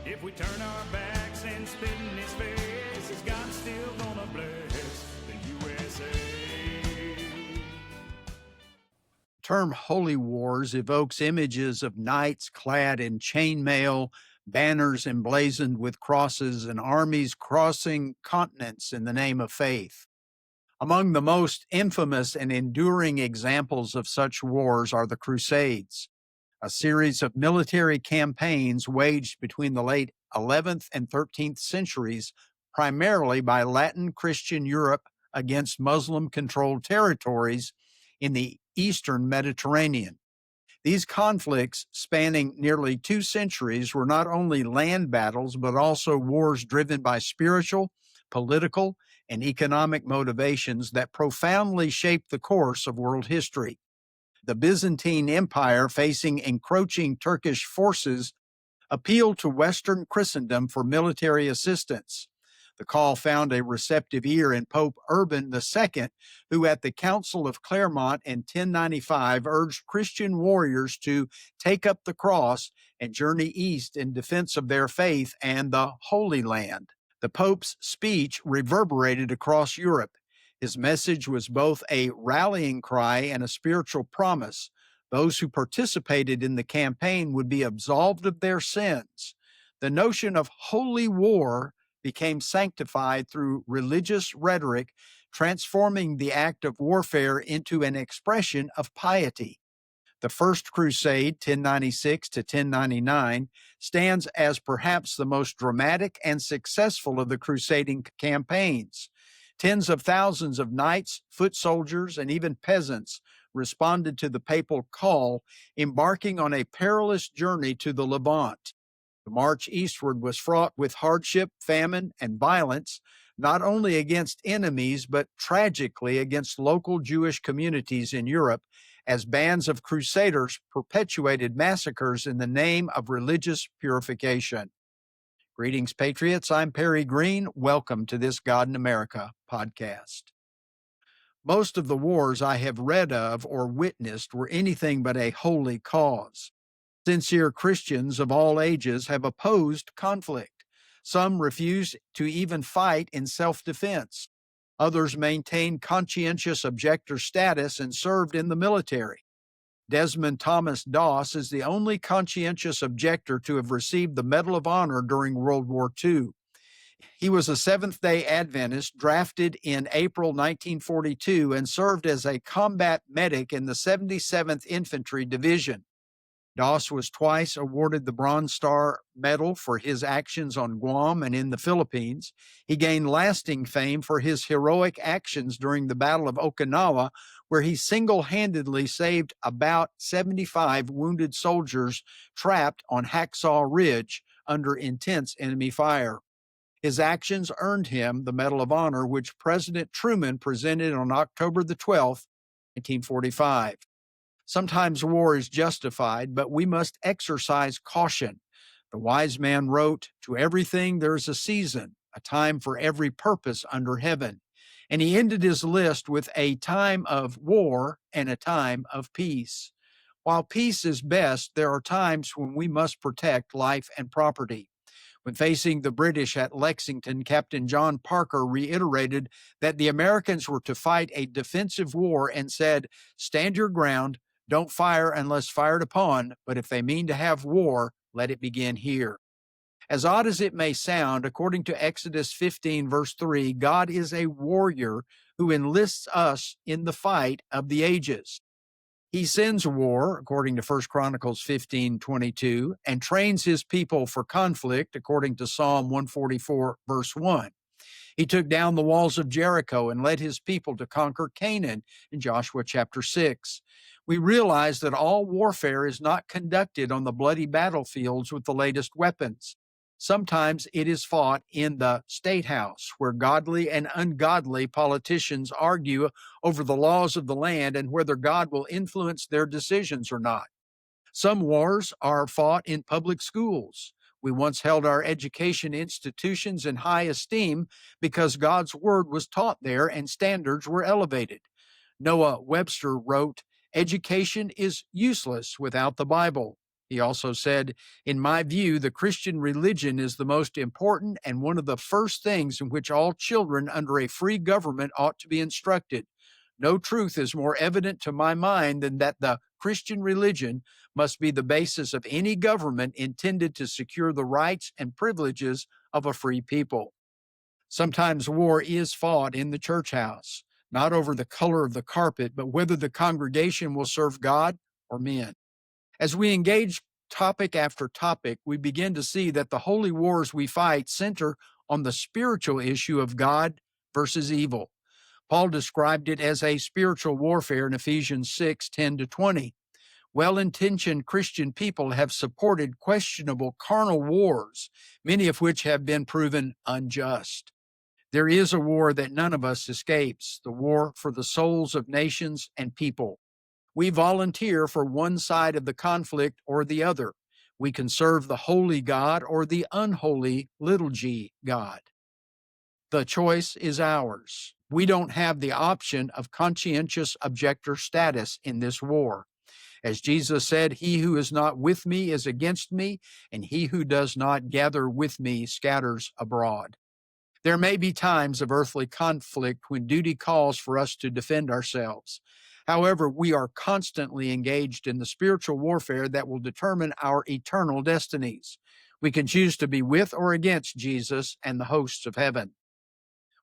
If we turn our backs and spit in his face, is God still gonna bless the USA? The term holy wars evokes images of knights clad in chainmail, banners emblazoned with crosses, and armies crossing continents in the name of faith. Among the most infamous and enduring examples of such wars are the Crusades, a series of military campaigns waged between the late 11th and 13th centuries, primarily by Latin Christian Europe against Muslim-controlled territories in the eastern Mediterranean. These conflicts, spanning nearly 2 centuries, were not only land battles, but also wars driven by spiritual, political, and economic motivations that profoundly shaped the course of world history. The Byzantine Empire, facing encroaching Turkish forces, appealed to Western Christendom for military assistance. The call found a receptive ear in Pope Urban II, who at the Council of Clermont in 1095 urged Christian warriors to take up the cross and journey east in defense of their faith and the Holy Land. The Pope's speech reverberated across Europe. His message was both a rallying cry and a spiritual promise. Those who participated in the campaign would be absolved of their sins. The notion of holy war became sanctified through religious rhetoric, transforming the act of warfare into an expression of piety. The First Crusade, 1096 to 1099, stands as perhaps the most dramatic and successful of the crusading campaigns. Tens of thousands of knights, foot soldiers, and even peasants responded to the papal call, embarking on a perilous journey to the Levant. The march eastward was fraught with hardship, famine, and violence, not only against enemies, but tragically against local Jewish communities in Europe, as bands of crusaders perpetuated massacres in the name of religious purification. Greetings, Patriots. I'm Perry Green. Welcome to this God in America podcast. Most of the wars I have read of or witnessed were anything but a holy cause. Sincere Christians of all ages have opposed conflict. Some refuse to even fight in self-defense. Others maintained conscientious objector status and served in the military. Desmond Thomas Doss is the only conscientious objector to have received the Medal of Honor during World War II. He was a Seventh-day Adventist drafted in April 1942 and served as a combat medic in the 77th Infantry Division. Doss was twice awarded the Bronze Star Medal for his actions on Guam and in the Philippines. He gained lasting fame for his heroic actions during the Battle of Okinawa, where he single-handedly saved about 75 wounded soldiers trapped on Hacksaw Ridge under intense enemy fire. His actions earned him the Medal of Honor, which President Truman presented on October the 12th, 1945. Sometimes war is justified, but we must exercise caution. The wise man wrote, "To everything there is a season, a time for every purpose under heaven." And he ended his list with a time of war and a time of peace. While peace is best, there are times when we must protect life and property. When facing the British at Lexington, Captain John Parker reiterated that the Americans were to fight a defensive war and said, "Stand your ground. Don't fire unless fired upon, but if they mean to have war, let it begin here." As odd as it may sound, according to Exodus 15, verse 3, God is a warrior who enlists us in the fight of the ages. He sends war, according to 1 Chronicles 15:22, and trains his people for conflict, according to Psalm 144, verse 1. He took down the walls of Jericho and led his people to conquer Canaan in Joshua chapter 6. We realize that all warfare is not conducted on the bloody battlefields with the latest weapons. Sometimes it is fought in the State House, where godly and ungodly politicians argue over the laws of the land and whether God will influence their decisions or not. Some wars are fought in public schools. We once held our education institutions in high esteem because God's word was taught there and standards were elevated. Noah Webster wrote, "Education is useless without the Bible." He also said, "In my view, the Christian religion is the most important and one of the first things in which all children under a free government ought to be instructed. No truth is more evident to my mind than that the Christian religion must be the basis of any government intended to secure the rights and privileges of a free people." Sometimes war is fought in the church house, not over the color of the carpet, but whether the congregation will serve God or men. As we engage topic after topic, we begin to see that the holy wars we fight center on the spiritual issue of God versus evil. Paul described it as a spiritual warfare in Ephesians 6:10-20. Well-intentioned Christian people have supported questionable carnal wars, many of which have been proven unjust. There is a war that none of us escapes, the war for the souls of nations and people. We volunteer for one side of the conflict or the other. We can serve the holy God or the unholy little g God. The choice is ours. We don't have the option of conscientious objector status in this war. As Jesus said, "He who is not with me is against me, and he who does not gather with me scatters abroad." There may be times of earthly conflict when duty calls for us to defend ourselves. However, we are constantly engaged in the spiritual warfare that will determine our eternal destinies. We can choose to be with or against Jesus and the hosts of heaven.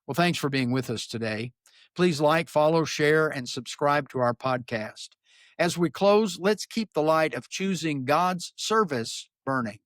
Well, thanks for being with us today. Please like, follow, share, and subscribe to our podcast. As we close, let's keep the light of choosing God's service burning.